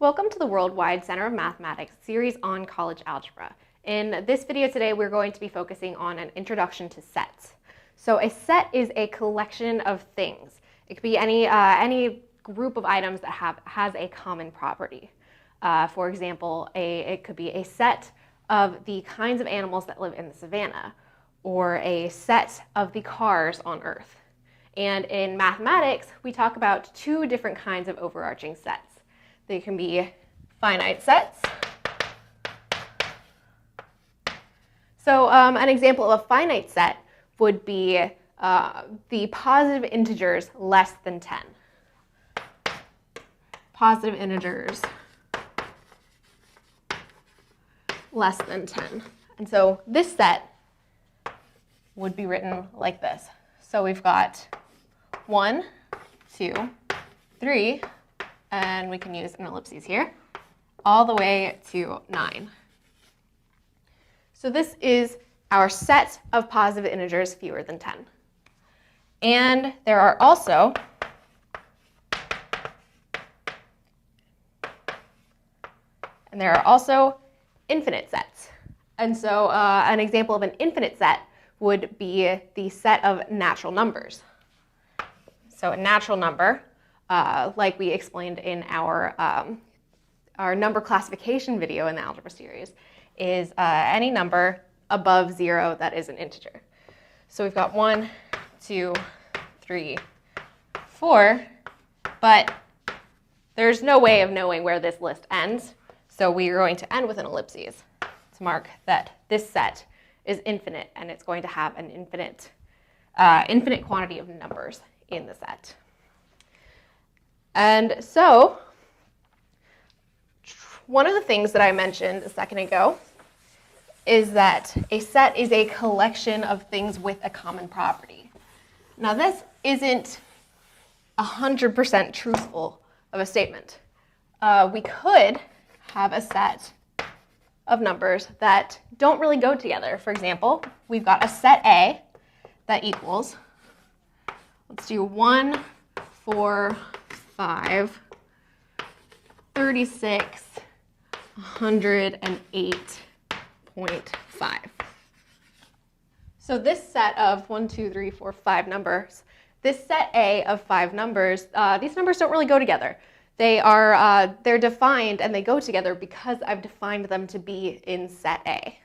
Welcome to the Worldwide Center of Mathematics series on college algebra. In this video today, we're going to be focusing on an introduction to sets. So a set is a collection of things. It could be any group of items that has a common property. For example, it could be a set of the kinds of animals that live in the savannah, or a set of the cars on Earth. And in mathematics, we talk about two different kinds of overarching sets. They can be finite sets. So an example of a finite set would be the positive integers less than 10. Positive integers less than 10. And so this set would be written like this. So we've got 1, 2, 3, and we can use an ellipses here, all the way to 9. So this is our set of positive integers fewer than 10. And there are also infinite sets. And so an example of an infinite set would be the set of natural numbers. So a natural number, like we explained in our number classification video in the algebra series, is any number above 0 that is an integer. So we've got 1, 2, 3, 4, but there's no way of knowing where this list ends, so we are going to end with an ellipses to mark that this set is infinite, and it's going to have an infinite quantity of numbers in the set. And so one of the things that I mentioned a second ago is that a set is a collection of things with a common property. Now this isn't 100% truthful of a statement. We could have a set of numbers that don't really go together. For example, we've got a set A that equals, let's do 1, 4, 5, 36, 108.5. So this set of 1, 2, 3, 4, 5 numbers, this set A of 5 numbers, these numbers don't really go together. They're defined and they go together because I've defined them to be in set A.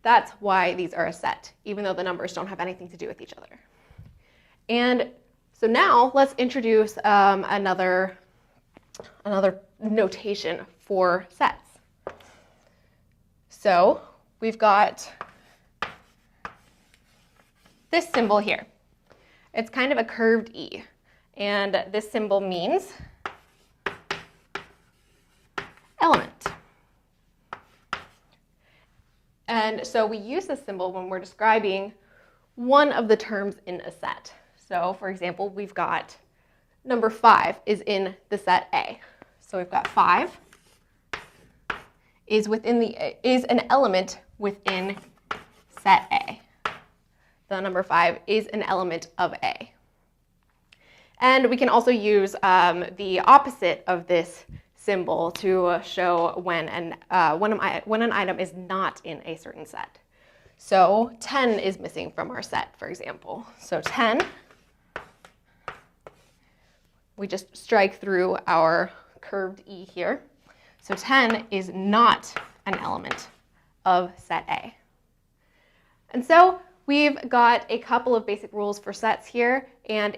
That's why these are a set, even though the numbers don't have anything to do with each other. And so now let's introduce another notation for sets. So we've got this symbol here. It's kind of a curved E, and this symbol means element. And so we use this symbol when we're describing one of the terms in a set. So for example, we've got number 5 is in the set A. So we've got 5 is an element within set A. The number 5 is an element of A. And we can also use the opposite of this symbol to show when an item is not in a certain set. So 10 is missing from our set, for example. So 10, we just strike through our curved E here. So 10 is not an element of set A. And so we've got a couple of basic rules for sets here, and